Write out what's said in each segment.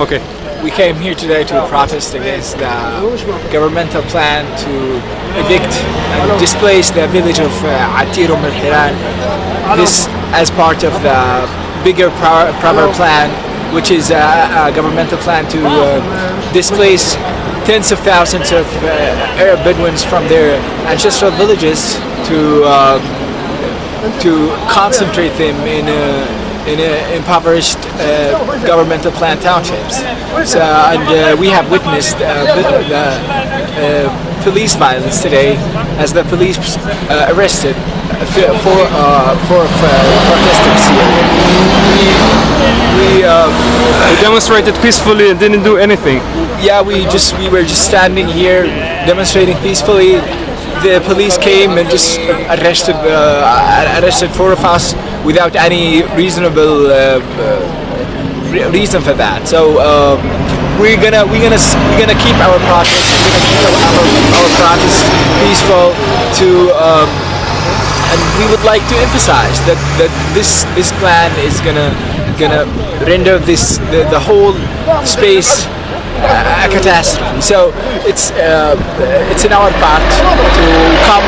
Okay. We came here today to protest against the governmental plan to evict and displace the village of Atir al-Hiran. This as part of the bigger Prawer Plan, which is a governmental plan to displace tens of thousands of Arab Bedouins from their ancestral villages to concentrate them in impoverished governmental plan townships. So, and we have witnessed the police violence today as the police arrested four protesters here. We demonstrated peacefully and didn't do anything. Yeah, we were just standing here demonstrating peacefully. The police came and just arrested four of us without any reasonable reason for that. So we're gonna keep our protest. We're gonna keep our protest peaceful. And we would like to emphasize that this plan is gonna render the whole space a catastrophe. So it's in our part to come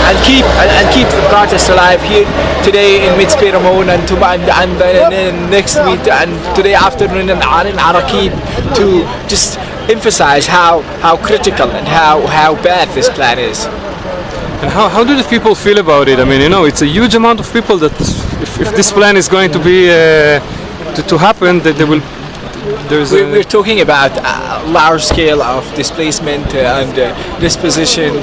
and keep the protest alive here today in Mitzpe Ramon and next week and today afternoon in Naqeb, to just emphasize how critical and how bad this plan is. And how do the people feel about it? I mean, it's a huge amount of people that if this plan is going to be to happen, that they will. We're talking about a large scale of displacement and disposition,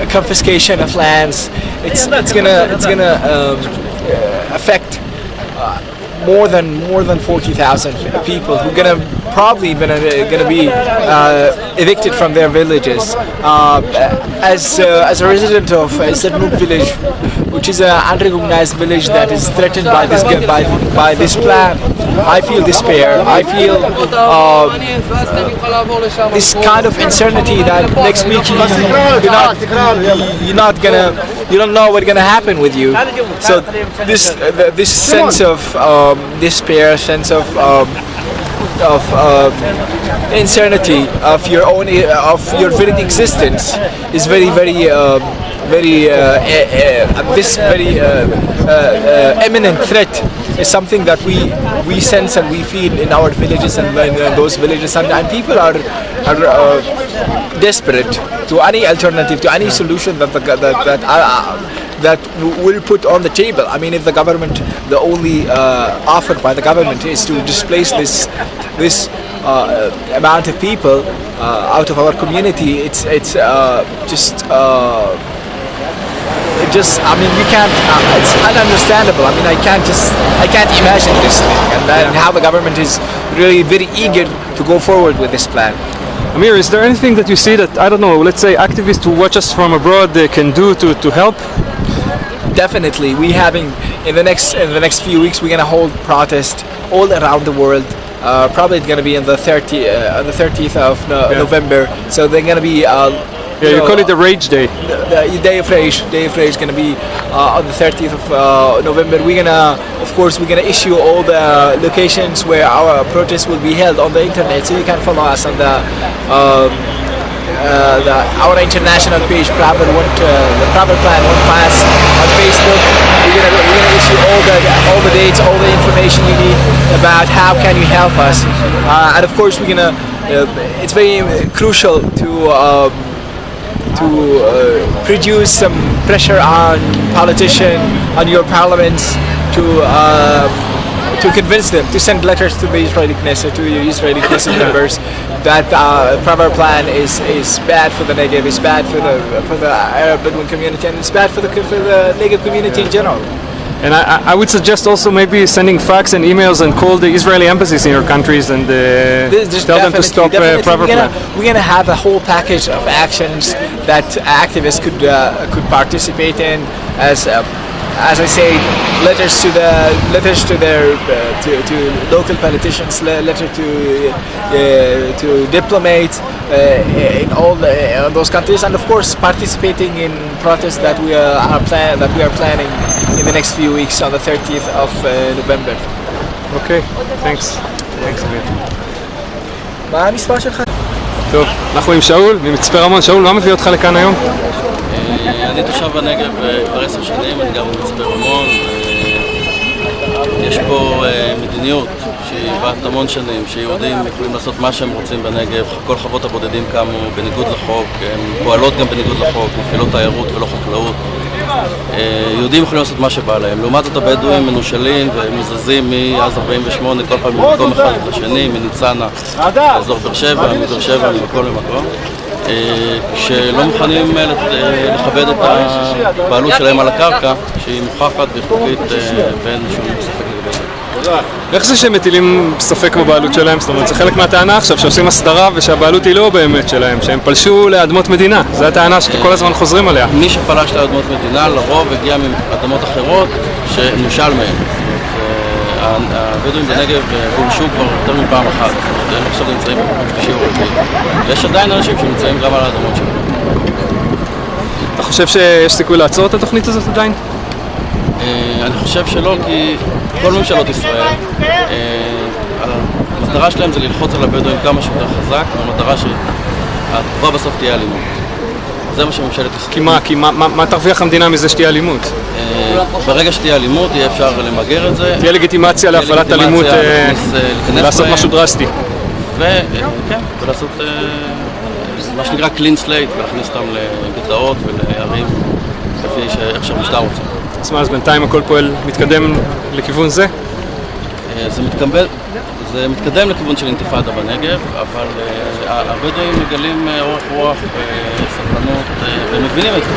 confiscation of lands. It's gonna affect more than 40,000 people who are probably gonna be evicted from their villages. As a resident of Naqeb village, which is an unrecognized village that is threatened by this plan, I feel despair. I feel this kind of uncertainty that next week you don't know what's gonna happen with you. So this sense of despair, sense of uncertainty of your very existence is very imminent threat is something that we sense and we feel in our villages and in those villages, and people are desperate to any alternative, to any solution that will put on the table. I mean, if the only offer by the government is to displace this amount of people out of our community, it's I mean, we can't. It's ununderstandable. I mean, I can't imagine this thing, and how the government is really very eager to go forward with this plan. Amir, is there anything that you see that, I don't know, let's say activists who watch us from abroad can do to help? Definitely, in the next few weeks we're gonna hold protests all around the world. Probably it's gonna be on the 30th of November. So they're gonna be. You call it the Rage Day. The Day of Rage. Day of Rage is going to be on the 30th of November. We're gonna issue all the locations where our protests will be held on the internet, so you can follow us on our international page, the Prawer Plan-1 class on Facebook. We're gonna issue all the dates, all the information you need about how can you help us, and of course it's very crucial to produce some pressure on politicians, on your parliaments, to convince them to send letters to the Israeli Knesset members that Prawer Plan is bad for the Negev, is bad for the Arab Bedouin community, and it's bad for the Negev community in general. And I would suggest also maybe sending fax and emails and call the Israeli embassies in your countries and tell them to stop Prawer Plan. We're going to have a whole package of actions that activists could participate in, as I say, letters to local politicians, letter to diplomats in all those countries, and of course participating in protests that we are planning in the next few weeks on the 30th of November. Okay, thanks. Thanks, Amir. מה המספר שלך? טוב, אנחנו עם שאול, ממצפה רמון. שאול, מה מביא אותך לכאן היום? אני תושב בנגב כבר 10 שנים, אני גר במצפה רמון. יש פה מדיניות שהיא בת המון שנים, שיהודים יכולים לעשות מה שהם רוצים בנגב. כל חוות הבודדים קמו בניגוד לחוק, הן פועלות גם בניגוד לחוק, מפעילות תיירות ולא חקלאות. יהודים יכולים לעשות מה שבא להם. לעומת זאת הבדואים מנושלים ומוזזים מאז 48 כל פעם ממקום אחד לשני, מניצנה לאזור באר שבע, מבאר שבע ממקום למקום. שלא מוכנים לכבד את הבעלות שלהם על הקרקע, שהיא מוכחת וחוקית ואין שום ספק לגבי זה. איך זה שהם מטילים ספק בבעלות שלהם? זאת אומרת, זה חלק מהטענה עכשיו שעושים הסדרה ושהבעלות היא לא באמת שלהם, שהם פלשו לאדמות מדינה. זו הטענה שכל הזמן חוזרים עליה. מי שפלש לאדמות מדינה לרוב הגיע מאדמות אחרות שנושל מהם. הבדואים בנגב גורשו כבר יותר מפעם אחת, הם עכשיו נמצאים במקום שלישי או רביעי. יש עדיין אנשים שנמצאים גם על האדמות שלהם. אתה חושב שיש סיכוי לעצור את התוכנית הזאת עדיין? אני חושב שלא, כי כל ממשלות ישראל, המטרה שלהם זה ללחוץ על הבדואים כמה שיותר חזק, והמטרה שהתגובה בסוף תהיה אלימות. זה מה שממשלת ישראל. כי מה תרוויח המדינה מזה שתהיה אלימות? ברגע שתהיה אלימות, יהיה אפשר למגר את זה. תהיה לגיטימציה להפעלת אלימות, לעשות משהו דרסטי. וכן, ולעשות מה שנקרא clean slate, ולהכניס אותם לגטאות ולערים לפי איך שהמשטר רוצה. אז בינתיים הכל פועל מתקדם לכיוון זה? זה מתקדם לכיוון של אינתיפאדה בנגב, אבל הבדואים מגלים אורך רוח וסבלנות ומבינים את זה.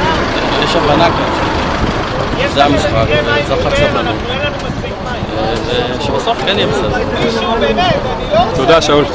יש הבנה כאן שזה המשחק, וצריך רק סבלנות. ושבסוף כן יהיה בסדר. תודה, שאול.